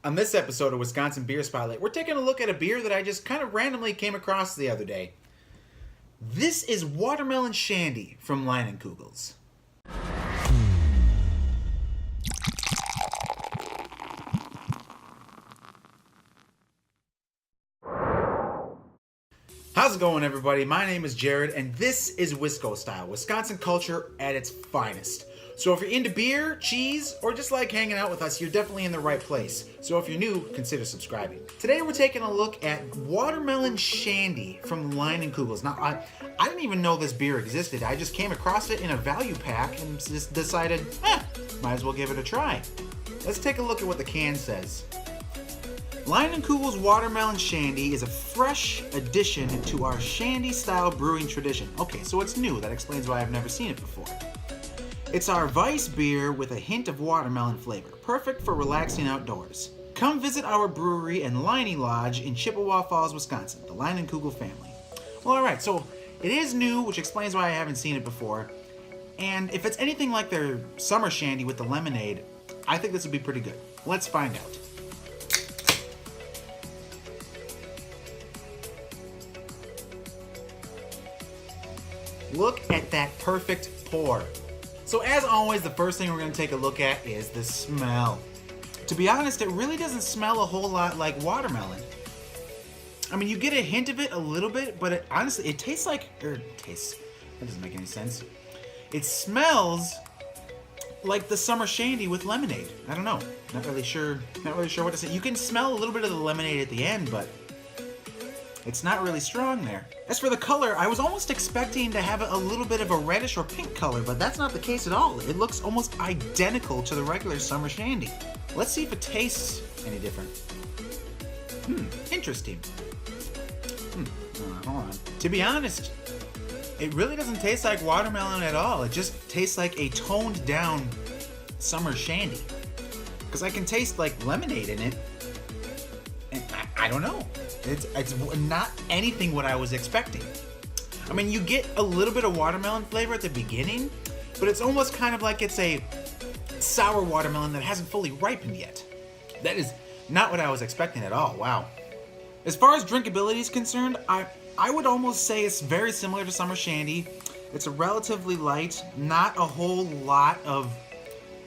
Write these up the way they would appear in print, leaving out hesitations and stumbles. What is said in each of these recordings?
On this episode of Wisconsin Beer Spotlight, we're taking a look at a beer that I just kind of randomly came across the other day. This is Watermelon Shandy from Leinenkugels. How's it going, everybody? My name is Jared, and this is Wisco Style, Wisconsin culture at its finest. So if you're into beer, cheese, or just like hanging out with us, you're definitely in the right place. So if you're new, consider subscribing. Today we're taking a look at Watermelon Shandy from Leinenkugels. Now, I didn't even know this beer existed. I just came across it in a value pack and just decided, might as well give it a try. Let's take a look at what the can says. Leinenkugels Watermelon Shandy is a fresh addition to our Shandy-style brewing tradition. Okay, so it's new. That explains why I've never seen it before. It's our Weiss beer with a hint of watermelon flavor, perfect for relaxing outdoors. Come visit our brewery and Leinie Lodge in Chippewa Falls, Wisconsin, the Leinenkugel family. Well, alright, so it is new, which explains why I haven't seen it before. And if it's anything like their summer shandy with the lemonade, I think this would be pretty good. Let's find out. Look at that perfect pour. So as always, the first thing we're going to take a look at is the smell. To be honest, it really doesn't smell a whole lot like watermelon. I mean, you get a hint of it a little bit, but honestly, it tastes like, that doesn't make any sense. It smells like the summer shandy with lemonade. I don't know. Not really sure what to say. You can smell a little bit of the lemonade at the end, but it's not really strong there. As for the color, I was almost expecting to have a little bit of a reddish or pink color, but that's not the case at all. It looks almost identical to the regular summer shandy. Let's see if it tastes any different. Interesting. Hold on. To be honest, it really doesn't taste like watermelon at all. It just tastes like a toned down summer shandy. Because I can taste like lemonade in it. And I don't know. It's not anything what I was expecting. I mean, you get a little bit of watermelon flavor at the beginning, but it's almost kind of like it's a sour watermelon that hasn't fully ripened yet. That is not what I was expecting at all. Wow. As far as drinkability is concerned, I would almost say it's very similar to summer shandy. It's a relatively light, not a whole lot of.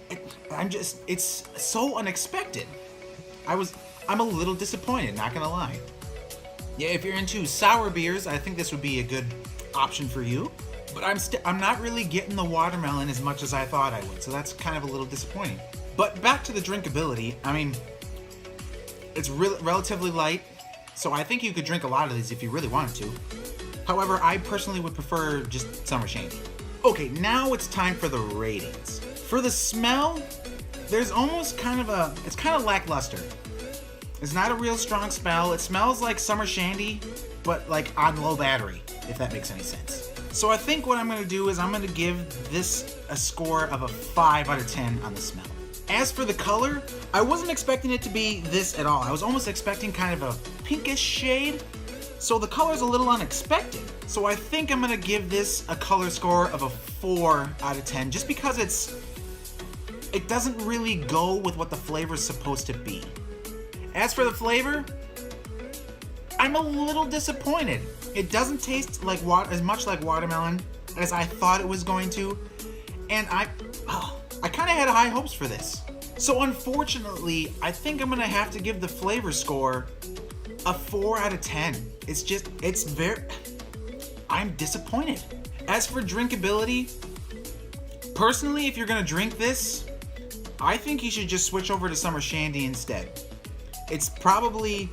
It's so unexpected. I'm a little disappointed, not gonna lie. Yeah, if you're into sour beers, I think this would be a good option for you. But I'm not really getting the watermelon as much as I thought I would, so that's kind of a little disappointing. But back to the drinkability, I mean, it's relatively light, so I think you could drink a lot of these if you really wanted to. However, I personally would prefer just summer shandy. Okay, now it's time for the ratings. For the smell, there's almost it's kind of lackluster. It's not a real strong smell. It smells like summer shandy, but like on low battery, if that makes any sense. So I think what I'm going to do is I'm going to give this a score of a 5 out of 10 on the smell. As for the color, I wasn't expecting it to be this at all. I was almost expecting kind of a pinkish shade, so the color's a little unexpected. So I think I'm going to give this a color score of a 4 out of 10, just because it doesn't really go with what the flavor's supposed to be. As for the flavor, I'm a little disappointed. It doesn't taste like as much like watermelon as I thought it was going to, and I kind of had high hopes for this. So unfortunately, I think I'm gonna have to give the flavor score a 4 out of 10. I'm disappointed. As for drinkability, personally, if you're gonna drink this, I think you should just switch over to summer shandy instead. It's probably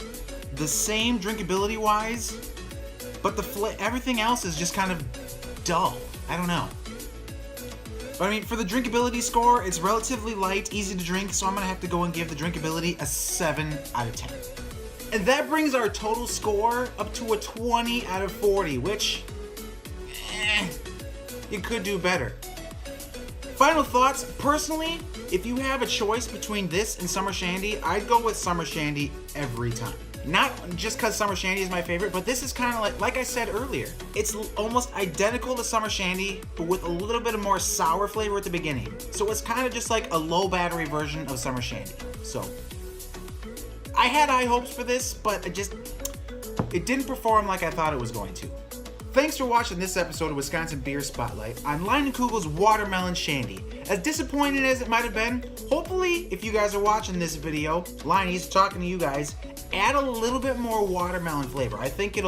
the same drinkability wise, but everything else is just kind of dull. I don't know. But I mean, for the drinkability score, it's relatively light, easy to drink, so I'm gonna have to go and give the drinkability a 7 out of 10. And that brings our total score up to a 20 out of 40, which, you could do better. Final thoughts, personally, if you have a choice between this and summer shandy, I'd go with summer shandy every time. Not just because Summer Shandy is my favorite, but this is kind of like I said earlier, it's almost identical to Summer Shandy, but with a little bit of more sour flavor at the beginning. So it's kind of just like a low battery version of Summer Shandy. So I had high hopes for this, but it didn't perform like I thought it was going to. Thanks for watching this episode of Wisconsin Beer Spotlight on Leinenkugels Watermelon Shandy. As disappointing as it might have been, hopefully if you guys are watching this video, Leine's talking to you guys, add a little bit more watermelon flavor. I think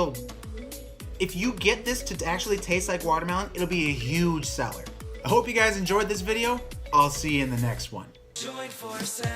if you get this to actually taste like watermelon, it'll be a huge seller. I hope you guys enjoyed this video. I'll see you in the next one. Join forces.